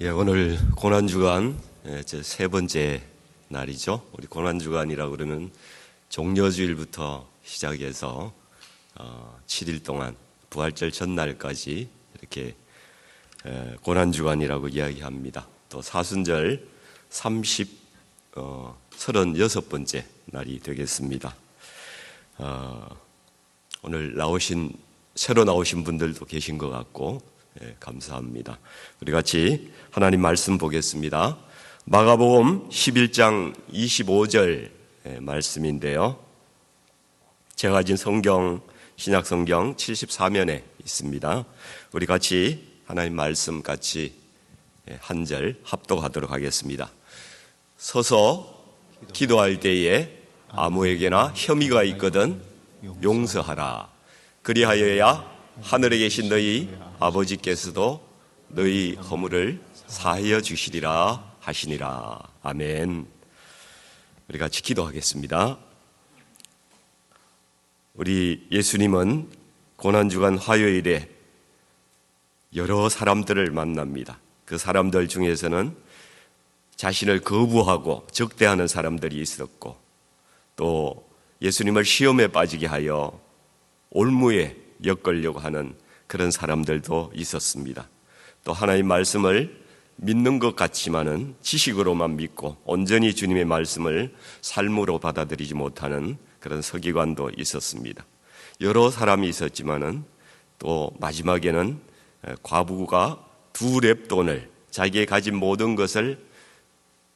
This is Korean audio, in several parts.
오늘 고난주간 제 세 번째 날이죠. 우리 고난주간이라고 그러면 종려주일부터 시작해서 7일 동안 부활절 전날까지 이렇게 고난주간이라고 이야기합니다. 또 사순절 36번째 날이 되겠습니다. 오늘 새로 나오신 분들도 계신 것 같고 감사합니다. 우리 같이 하나님 말씀 보겠습니다. 마가복음 11장 25절 말씀인데요. 제가 가진 신약성경 74면에 있습니다. 우리 같이 하나님 말씀 같이 한 절 합독하도록 하겠습니다. 서서 기도할 때에 아무에게나 혐의가 있거든 용서하라. 그리하여야 하늘에 계신 너희 아버지께서도 너희 허물을 사하여 주시리라 하시니라. 아멘. 우리 같이 기도하겠습니다. 우리 예수님은 고난주간 화요일에 여러 사람들을 만납니다. 그 사람들 중에서는 자신을 거부하고 적대하는 사람들이 있었고, 또 예수님을 시험에 빠지게 하여 올무에 엮으려고 하는 그런 사람들도 있었습니다. 또 하나님 말씀을 믿는 것 같지만은 지식으로만 믿고 온전히 주님의 말씀을 삶으로 받아들이지 못하는 그런 서기관도 있었습니다. 여러 사람이 있었지만은 또 마지막에는 과부가 2렙돈을 자기의 가진 모든 것을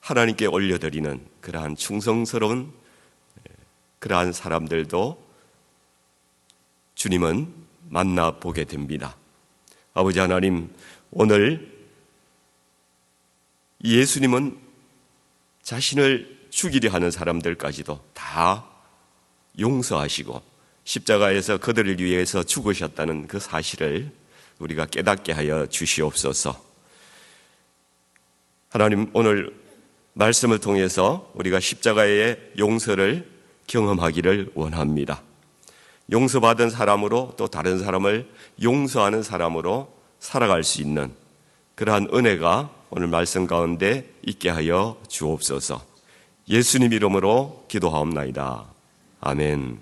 하나님께 올려드리는 그러한 충성스러운 그러한 사람들도 주님은 만나보게 됩니다. 아버지 하나님, 오늘 예수님은 자신을 죽이려 하는 사람들까지도 다 용서하시고 십자가에서 그들을 위해서 죽으셨다는 그 사실을 우리가 깨닫게 하여 주시옵소서. 하나님, 오늘 말씀을 통해서 우리가 십자가의 용서를 경험하기를 원합니다. 용서받은 사람으로 또 다른 사람을 용서하는 사람으로 살아갈 수 있는 그러한 은혜가 오늘 말씀 가운데 있게 하여 주옵소서. 예수님 이름으로 기도하옵나이다. 아멘.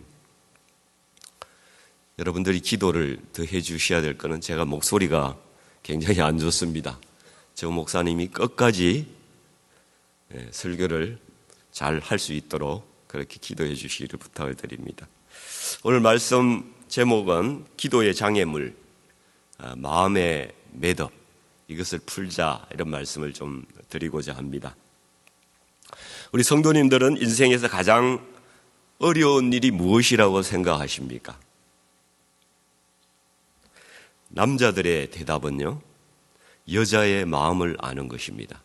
여러분들이 기도를 더 해주셔야 될 것은 제가 목소리가 굉장히 안 좋습니다. 저 목사님이 끝까지 설교를 잘 할 수 있도록 그렇게 기도해 주시기를 부탁을 드립니다. 오늘 말씀 제목은 기도의 장애물, 마음의 매듭, 이것을 풀자, 이런 말씀을 좀 드리고자 합니다. 우리 성도님들은 인생에서 가장 어려운 일이 무엇이라고 생각하십니까? 남자들의 대답은요, 여자의 마음을 아는 것입니다.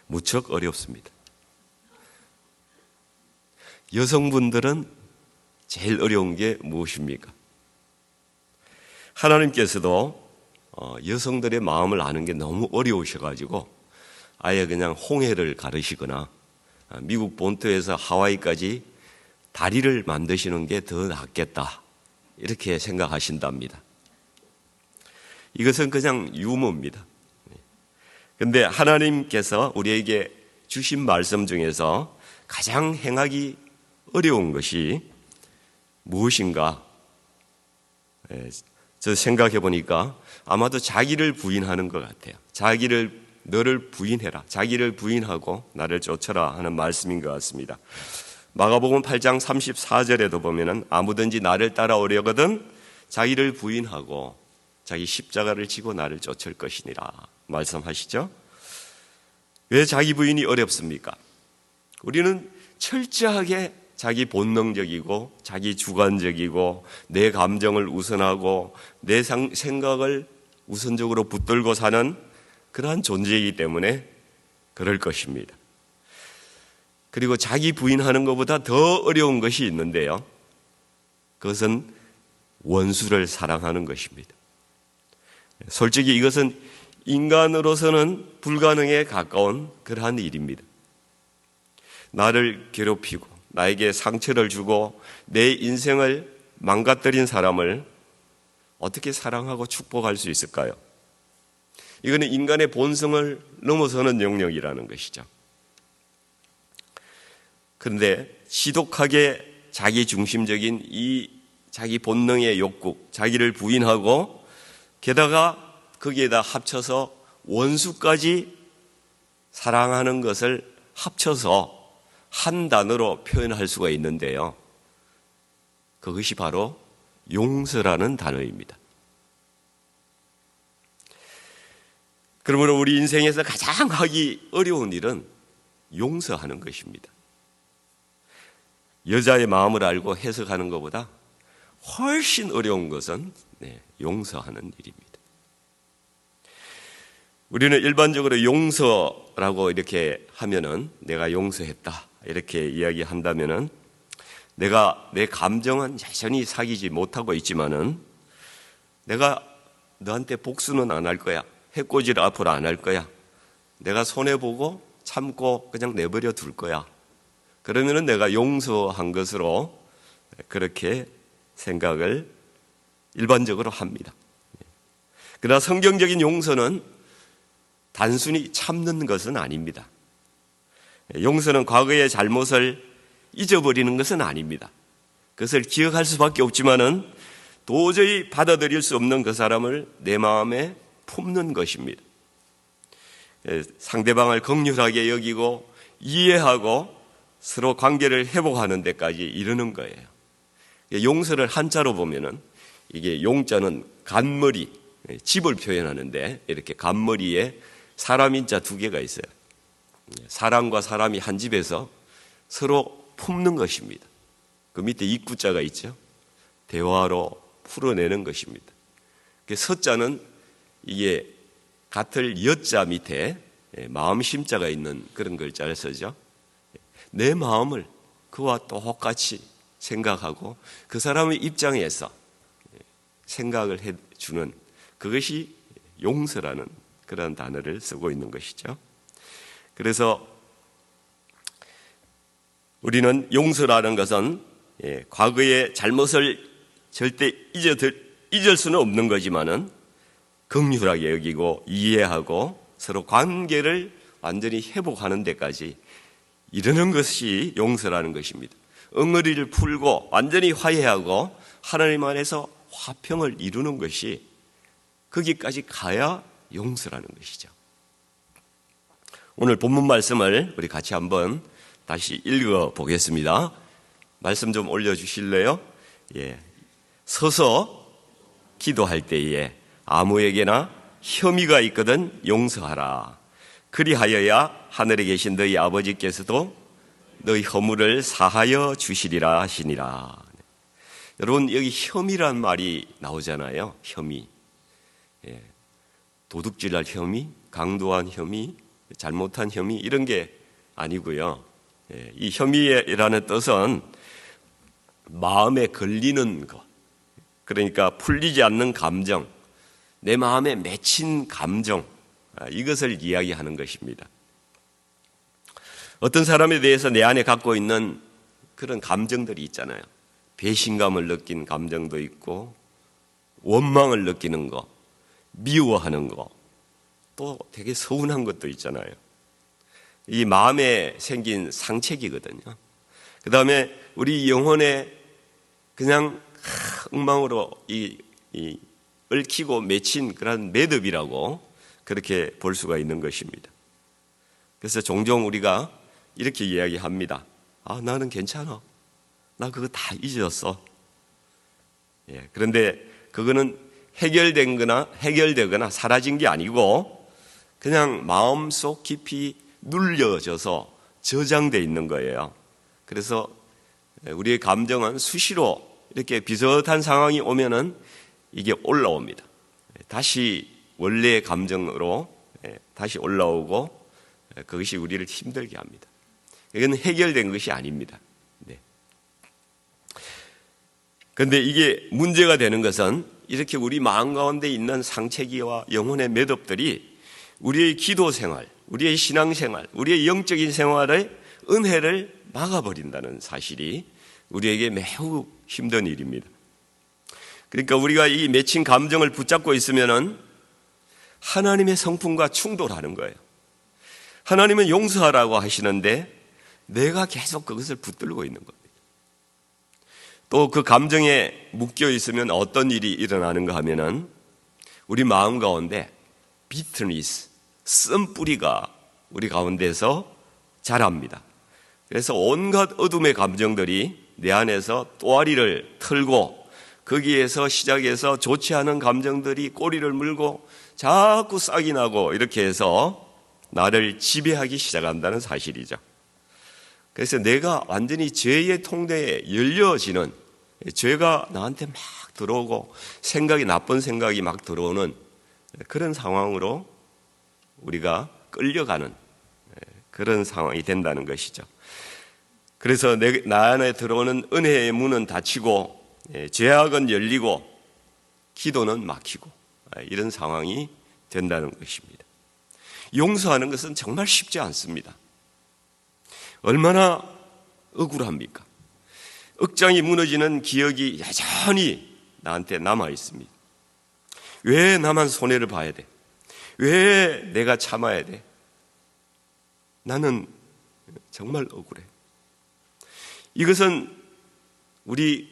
무척 어렵습니다. 여성분들은 제일 어려운 게 무엇입니까? 하나님께서도 여성들의 마음을 아는 게 너무 어려우셔가지고 아예 그냥 홍해를 가르시거나 미국 본토에서 하와이까지 다리를 만드시는 게 더 낫겠다, 이렇게 생각하신답니다. 이것은 그냥 유머입니다. 그런데 하나님께서 우리에게 주신 말씀 중에서 가장 행하기 어려운 것이 무엇인가? 저 생각해 보니까 아마도 자기를 부인하는 것 같아요. 너를 부인해라. 자기를 부인하고 나를 쫓아라 하는 말씀인 것 같습니다. 마가복음 8장 34절에도 보면은 아무든지 나를 따라오려거든 자기를 부인하고 자기 십자가를 지고 나를 쫓을 것이니라 말씀하시죠. 왜 자기 부인이 어렵습니까? 우리는 철저하게 자기 본능적이고 자기 주관적이고 내 감정을 우선하고 내 생각을 우선적으로 붙들고 사는 그러한 존재이기 때문에 그럴 것입니다. 그리고 자기 부인하는 것보다 더 어려운 것이 있는데요, 그것은 원수를 사랑하는 것입니다. 솔직히 이것은 인간으로서는 불가능에 가까운 그러한 일입니다. 나를 괴롭히고 나에게 상처를 주고 내 인생을 망가뜨린 사람을 어떻게 사랑하고 축복할 수 있을까요? 이거는 인간의 본성을 넘어서는 영역이라는 것이죠. 그런데 지독하게 자기 중심적인 이 자기 본능의 욕구, 자기를 부인하고 게다가 거기에다 합쳐서 원수까지 사랑하는 것을 합쳐서 한 단어로 표현할 수가 있는데요. 그것이 바로 용서라는 단어입니다. 그러므로 우리 인생에서 가장 하기 어려운 일은 용서하는 것입니다. 여자의 마음을 알고 해석하는 것보다 훨씬 어려운 것은 용서하는 일입니다. 우리는 일반적으로 용서라고 이렇게 하면은 내가 용서했다 이렇게 이야기한다면은 내가 내 감정은 여전히 사귀지 못하고 있지만은 내가 너한테 복수는 안 할 거야. 해코지를 앞으로 안 할 거야. 내가 손해보고 참고 그냥 내버려 둘 거야. 그러면은 내가 용서한 것으로 그렇게 생각을 일반적으로 합니다. 그러나 성경적인 용서는 단순히 참는 것은 아닙니다. 용서는 과거의 잘못을 잊어버리는 것은 아닙니다. 그것을 기억할 수밖에 없지만은 도저히 받아들일 수 없는 그 사람을 내 마음에 품는 것입니다. 상대방을 긍휼하게 여기고 이해하고 서로 관계를 회복하는 데까지 이르는 거예요. 용서를 한자로 보면은 이게 용자는 간머리, 집을 표현하는데 이렇게 간머리에 사람 인자 두 개가 있어요. 사람과 사람이 한 집에서 서로 품는 것입니다. 그 밑에 입구자가 있죠. 대화로 풀어내는 것입니다. 서자는 이게 같을 여자 밑에 마음 심자가 있는 그런 글자를 쓰죠. 내 마음을 그와 똑같이 생각하고 그 사람의 입장에서 생각을 해주는 그것이 용서라는 그런 단어를 쓰고 있는 것이죠. 그래서 우리는 용서라는 것은 과거의 잘못을 절대 잊을 수는 없는 거지만은 긍휼하게 여기고 이해하고 서로 관계를 완전히 회복하는 데까지 이르는 것이 용서라는 것입니다. 엉어리를 풀고 완전히 화해하고 하나님 안에서 화평을 이루는 것이 거기까지 가야 용서라는 것이죠. 오늘 본문 말씀을 우리 같이 한번 다시 읽어 보겠습니다. 말씀 좀 올려주실래요? 서서 기도할 때에 아무에게나 혐의가 있거든 용서하라. 그리하여야 하늘에 계신 너희 아버지께서도 너희 허물을 사하여 주시리라 하시니라. 여러분 여기 혐의란 말이 나오잖아요. 혐의. 도둑질할 혐의, 강도한 혐의, 잘못한 혐의 이런 게 아니고요. 이 혐의라는 뜻은 마음에 걸리는 것, 그러니까 풀리지 않는 감정, 내 마음에 맺힌 감정, 이것을 이야기하는 것입니다. 어떤 사람에 대해서 내 안에 갖고 있는 그런 감정들이 있잖아요. 배신감을 느낀 감정도 있고 원망을 느끼는 거, 미워하는 거, 또 되게 서운한 것도 있잖아요. 이 마음에 생긴 상책이거든요. 그 다음에 우리 영혼에 그냥 엉망으로 얽히고 맺힌 그런 매듭이라고 그렇게 볼 수가 있는 것입니다. 그래서 종종 우리가 이렇게 이야기합니다. 나는 괜찮아. 나 그거 다 잊었어. 그런데 그거는 해결되거나 사라진 게 아니고 그냥 마음속 깊이 눌려져서 저장되어 있는 거예요. 그래서 우리의 감정은 수시로 이렇게 비슷한 상황이 오면은 이게 올라옵니다. 다시 원래의 감정으로 다시 올라오고 그것이 우리를 힘들게 합니다. 이건 해결된 것이 아닙니다. 그런데 이게 문제가 되는 것은 이렇게 우리 마음 가운데 있는 상처기와 영혼의 매듭들이 우리의 기도 생활, 우리의 신앙 생활, 우리의 영적인 생활의 은혜를 막아버린다는 사실이 우리에게 매우 힘든 일입니다. 그러니까 우리가 이 맺힌 감정을 붙잡고 있으면은 하나님의 성품과 충돌하는 거예요. 하나님은 용서하라고 하시는데 내가 계속 그것을 붙들고 있는 겁니다. 또 그 감정에 묶여 있으면 어떤 일이 일어나는가 하면은 우리 마음 가운데 비트니스, 쓴뿌리가 우리 가운데서 자랍니다. 그래서 온갖 어둠의 감정들이 내 안에서 또아리를 틀고 거기에서 시작해서 좋지 않은 감정들이 꼬리를 물고 자꾸 싹이 나고 이렇게 해서 나를 지배하기 시작한다는 사실이죠. 그래서 내가 완전히 죄의 통로에 열려지는, 죄가 나한테 막 들어오고 나쁜 생각이 막 들어오는 그런 상황으로 우리가 끌려가는 그런 상황이 된다는 것이죠. 그래서 나 안에 들어오는 은혜의 문은 닫히고 죄악은 열리고 기도는 막히고 이런 상황이 된다는 것입니다. 용서하는 것은 정말 쉽지 않습니다. 얼마나 억울합니까? 억장이 무너지는 기억이 여전히 나한테 남아 있습니다. 왜 나만 손해를 봐야 돼? 왜 내가 참아야 돼? 나는 정말 억울해. 이것은 우리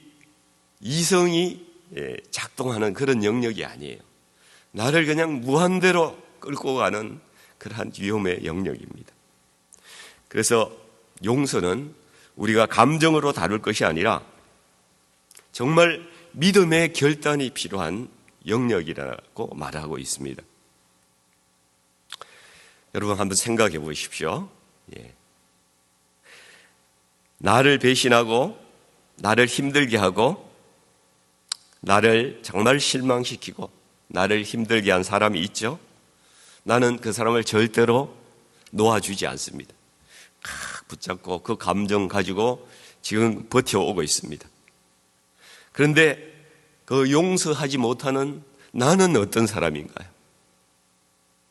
이성이 작동하는 그런 영역이 아니에요. 나를 그냥 무한대로 끌고 가는 그러한 위험의 영역입니다. 그래서 용서는 우리가 감정으로 다룰 것이 아니라 정말 믿음의 결단이 필요한 영역이라고 말하고 있습니다. 여러분 한번 생각해 보십시오. 나를 배신하고 나를 힘들게 하고 나를 정말 실망시키고 나를 힘들게 한 사람이 있죠. 나는 그 사람을 절대로 놓아주지 않습니다. 붙잡고 그 감정 가지고 지금 버텨오고 있습니다. 그런데 그 용서하지 못하는 나는 어떤 사람인가요?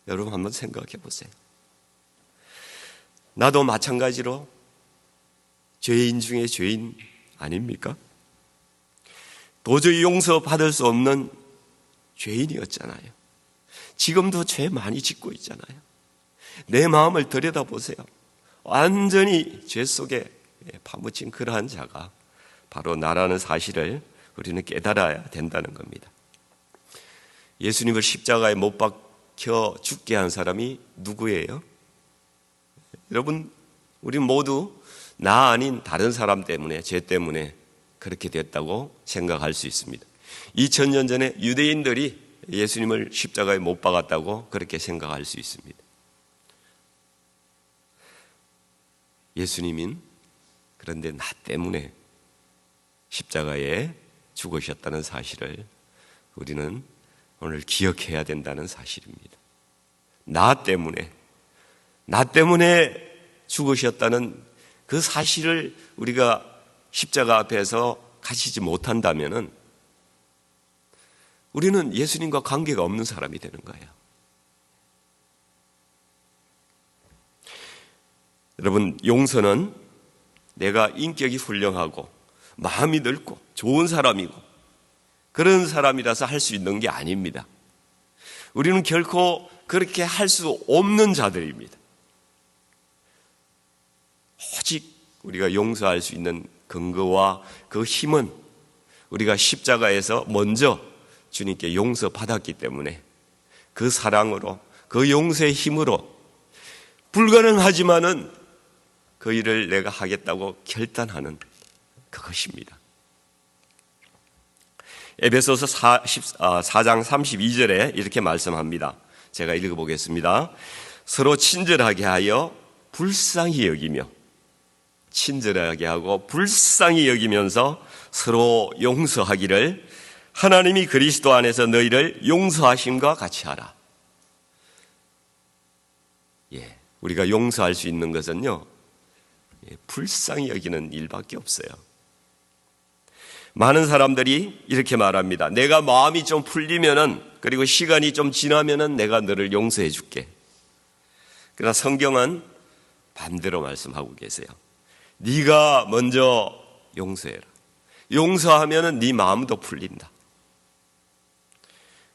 여러분 한번 생각해 보세요. 나도 마찬가지로 죄인 중에 죄인 아닙니까? 도저히 용서받을 수 없는 죄인이었잖아요. 지금도 죄 많이 짓고 있잖아요. 내 마음을 들여다보세요. 완전히 죄 속에 파묻힌 그러한 자가 바로 나라는 사실을 우리는 깨달아야 된다는 겁니다. 예수님을 십자가에 못 박혀 죽게 한 사람이 누구예요? 여러분, 우리 모두 나 아닌 다른 사람 때문에, 죄 때문에 그렇게 됐다고 생각할 수 있습니다. 2000년 전에 유대인들이 예수님을 십자가에 못 박았다고 그렇게 생각할 수 있습니다. 예수님은 그런데 나 때문에 십자가에 죽으셨다는 사실을 우리는 오늘 기억해야 된다는 사실입니다. 나 때문에 죽으셨다는 그 사실을 우리가 십자가 앞에서 가지지 못한다면은 우리는 예수님과 관계가 없는 사람이 되는 거예요. 여러분, 용서는 내가 인격이 훌륭하고 마음이 넓고 좋은 사람이고 그런 사람이라서 할 수 있는 게 아닙니다. 우리는 결코 그렇게 할 수 없는 자들입니다. 오직 우리가 용서할 수 있는 근거와 그 힘은 우리가 십자가에서 먼저 주님께 용서받았기 때문에 그 사랑으로 그 용서의 힘으로 불가능하지만은 그 일을 내가 하겠다고 결단하는 그것입니다. 에베소서 4장 32절에 이렇게 말씀합니다. 제가 읽어보겠습니다. 서로 친절하게 하여 불쌍히 여기며 친절하게 하고 불쌍히 여기면서 서로 용서하기를 하나님이 그리스도 안에서 너희를 용서하심과 같이 하라. 우리가 용서할 수 있는 것은요, 불쌍히 여기는 일밖에 없어요. 많은 사람들이 이렇게 말합니다. 내가 마음이 좀 풀리면은, 그리고 시간이 좀 지나면은 내가 너를 용서해 줄게. 그러나 성경은 반대로 말씀하고 계세요. 네가 먼저 용서해라. 용서하면은 네 마음도 풀린다.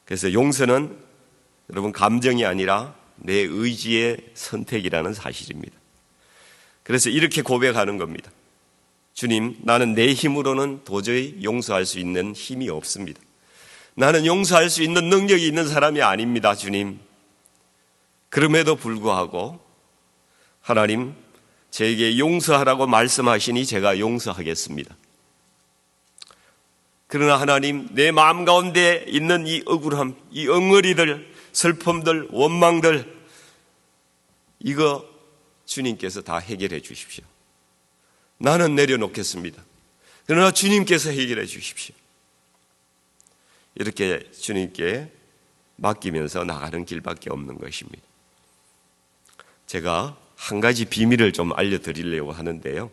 그래서 용서는 여러분, 감정이 아니라 내 의지의 선택이라는 사실입니다. 그래서 이렇게 고백하는 겁니다. 주님, 나는 내 힘으로는 도저히 용서할 수 있는 힘이 없습니다. 나는 용서할 수 있는 능력이 있는 사람이 아닙니다, 주님. 그럼에도 불구하고 하나님, 저에게 용서하라고 말씀하시니 제가 용서하겠습니다. 그러나 하나님, 내 마음 가운데 있는 이 억울함, 이 엉어리들, 슬픔들, 원망들, 이거 주님께서 다 해결해 주십시오. 나는 내려놓겠습니다. 그러나 주님께서 해결해 주십시오. 이렇게 주님께 맡기면서 나가는 길밖에 없는 것입니다. 제가 한 가지 비밀을 좀 알려드리려고 하는데요.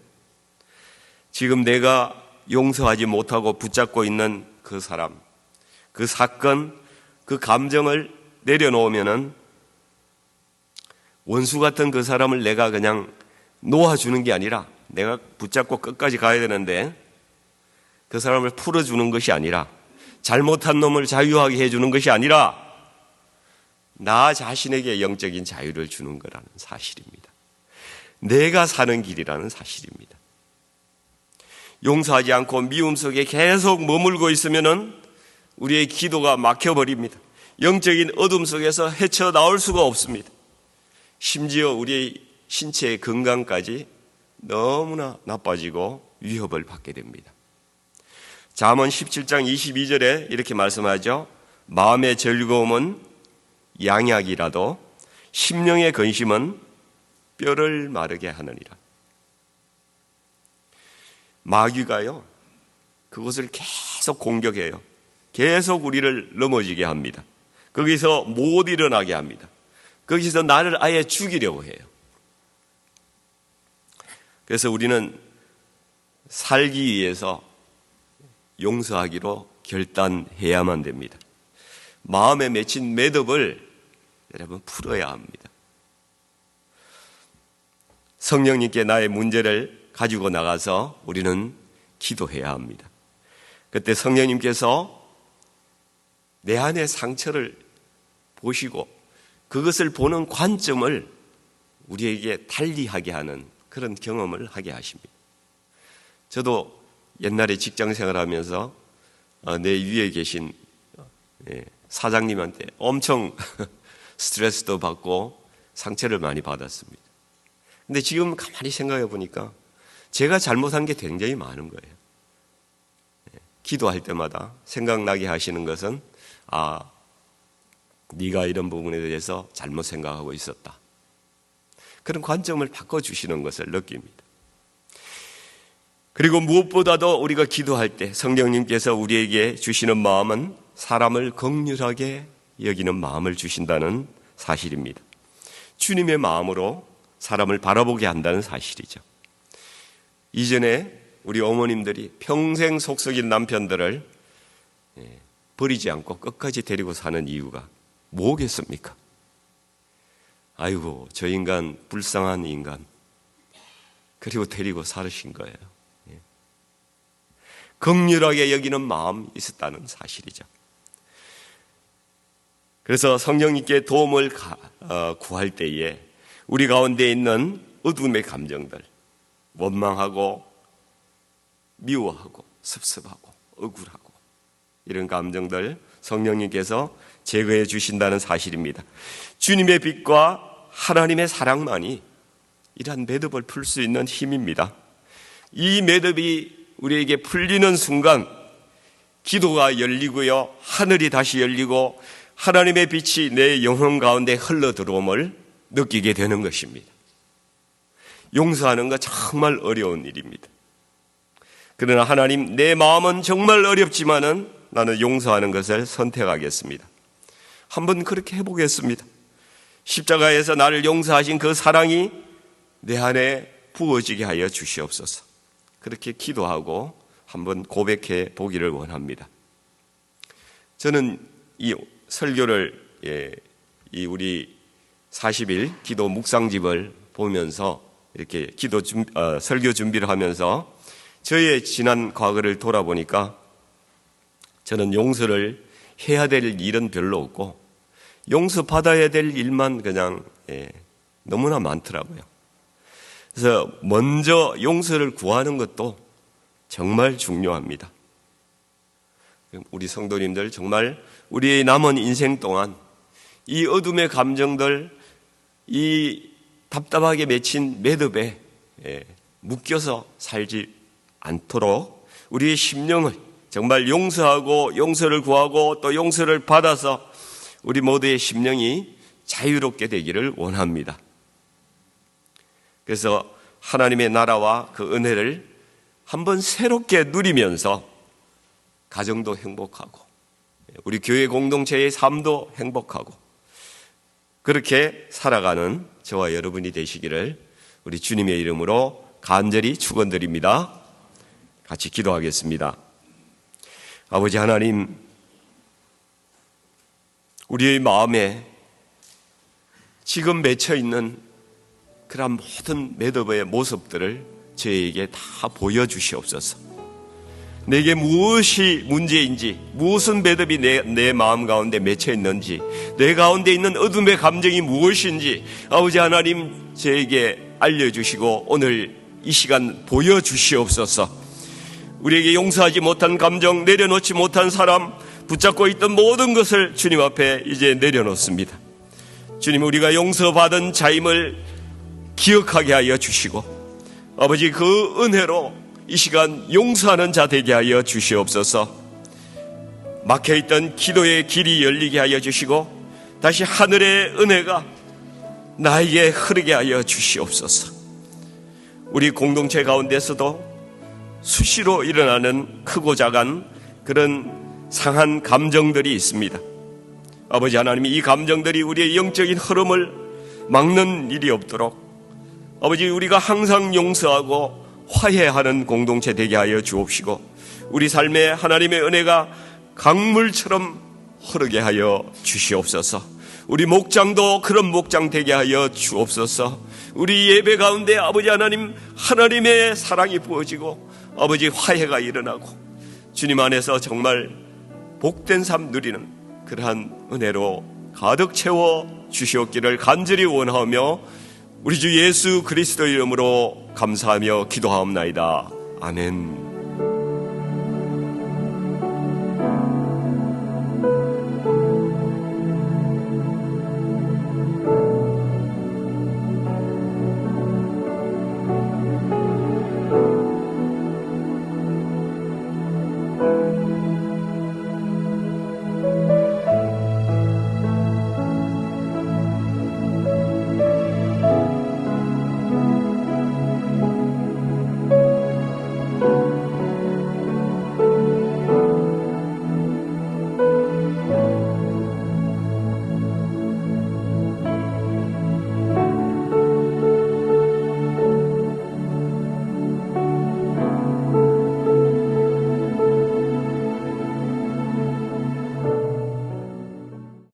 지금 내가 용서하지 못하고 붙잡고 있는 그 사람, 그 사건, 그 감정을 내려놓으면은 원수 같은 그 사람을 내가 그냥 놓아주는 게 아니라, 내가 붙잡고 끝까지 가야 되는데 그 사람을 풀어주는 것이 아니라, 잘못한 놈을 자유하게 해주는 것이 아니라 나 자신에게 영적인 자유를 주는 거라는 사실입니다. 내가 사는 길이라는 사실입니다. 용서하지 않고 미움 속에 계속 머물고 있으면은 우리의 기도가 막혀버립니다. 영적인 어둠 속에서 헤쳐나올 수가 없습니다. 심지어 우리의 신체의 건강까지 너무나 나빠지고 위협을 받게 됩니다. 잠언 17장 22절에 이렇게 말씀하죠. 마음의 즐거움은 양약이라도 심령의 근심은 뼈를 마르게 하느니라. 마귀가요, 그것을 계속 공격해요. 계속 우리를 넘어지게 합니다. 거기서 못 일어나게 합니다. 거기서 나를 아예 죽이려고 해요. 그래서 우리는 살기 위해서 용서하기로 결단해야만 됩니다. 마음에 맺힌 매듭을 여러분 풀어야 합니다. 성령님께 나의 문제를 가지고 나가서 우리는 기도해야 합니다. 그때 성령님께서 내 안의 상처를 보시고 그것을 보는 관점을 우리에게 달리하게 하는 그런 경험을 하게 하십니다. 저도 옛날에 직장 생활하면서 내 위에 계신 사장님한테 엄청 스트레스도 받고 상처를 많이 받았습니다. 근데 지금 가만히 생각해 보니까 제가 잘못한 게 굉장히 많은 거예요. 기도할 때마다 생각나게 하시는 것은 네가 이런 부분에 대해서 잘못 생각하고 있었다. 그런 관점을 바꿔주시는 것을 느낍니다. 그리고 무엇보다도 우리가 기도할 때 성령님께서 우리에게 주시는 마음은 사람을 긍휼하게 여기는 마음을 주신다는 사실입니다. 주님의 마음으로 사람을 바라보게 한다는 사실이죠. 이전에 우리 어머님들이 평생 속썩인 남편들을 버리지 않고 끝까지 데리고 사는 이유가 뭐겠습니까? 아이고, 저 인간 불쌍한 인간. 그리고 데리고 살으신 거예요. 긍휼하게 여기는 마음이 있었다는 사실이죠. 그래서 성령님께 도움을 구할 때에 우리 가운데 있는 어둠의 감정들, 원망하고 미워하고 섭섭하고 억울하고 이런 감정들 성령님께서 제거해 주신다는 사실입니다. 주님의 빛과 하나님의 사랑만이 이러한 매듭을 풀 수 있는 힘입니다. 이 매듭이 우리에게 풀리는 순간 기도가 열리고요, 하늘이 다시 열리고 하나님의 빛이 내 영혼 가운데 흘러 들어옴을 느끼게 되는 것입니다. 용서하는 거 정말 어려운 일입니다. 그러나 하나님, 내 마음은 정말 어렵지만은 나는 용서하는 것을 선택하겠습니다. 한번 그렇게 해보겠습니다. 십자가에서 나를 용서하신 그 사랑이 내 안에 부어지게 하여 주시옵소서. 그렇게 기도하고 한번 고백해 보기를 원합니다. 저는 이 설교를 이 우리 40일 기도 묵상집을 보면서 이렇게 설교 준비를 하면서 저의 지난 과거를 돌아보니까 저는 용서를 해야 될 일은 별로 없고 용서받아야 될 일만 그냥 너무나 많더라고요. 그래서 먼저 용서를 구하는 것도 정말 중요합니다. 우리 성도님들 정말 우리의 남은 인생 동안 이 어둠의 감정들, 이 답답하게 맺힌 매듭에 묶여서 살지 않도록 우리의 심령을 정말 용서하고 용서를 구하고 또 용서를 받아서 우리 모두의 심령이 자유롭게 되기를 원합니다. 그래서 하나님의 나라와 그 은혜를 한번 새롭게 누리면서 가정도 행복하고 우리 교회 공동체의 삶도 행복하고 그렇게 살아가는 저와 여러분이 되시기를 우리 주님의 이름으로 간절히 축원드립니다. 같이 기도하겠습니다. 아버지 하나님, 우리의 마음에 지금 맺혀 있는 그런 모든 매듭의 모습들을 저에게 다 보여주시옵소서. 내게 무엇이 문제인지, 무슨 매듭이 내 마음 가운데 맺혀 있는지, 내 가운데 있는 어둠의 감정이 무엇인지 아버지 하나님 저에게 알려주시고 오늘 이 시간 보여주시옵소서. 우리에게 용서하지 못한 감정, 내려놓지 못한 사람, 붙잡고 있던 모든 것을 주님 앞에 이제 내려놓습니다. 주님, 우리가 용서받은 자임을 기억하게 하여 주시고 아버지 그 은혜로 이 시간 용서하는 자 되게 하여 주시옵소서. 막혀있던 기도의 길이 열리게 하여 주시고 다시 하늘의 은혜가 나에게 흐르게 하여 주시옵소서. 우리 공동체 가운데서도 수시로 일어나는 크고 작은 그런 상한 감정들이 있습니다. 아버지 하나님이 이 감정들이 우리의 영적인 흐름을 막는 일이 없도록 아버지 우리가 항상 용서하고 화해하는 공동체 되게 하여 주옵시고 우리 삶에 하나님의 은혜가 강물처럼 흐르게 하여 주시옵소서. 우리 목장도 그런 목장 되게 하여 주옵소서. 우리 예배 가운데 아버지 하나님 하나님의 사랑이 부어지고 아버지 화해가 일어나고 주님 안에서 정말 복된 삶 누리는 그러한 은혜로 가득 채워 주시옵기를 간절히 원하며 우리 주 예수 그리스도 이름으로 감사하며 기도하옵나이다. 아멘.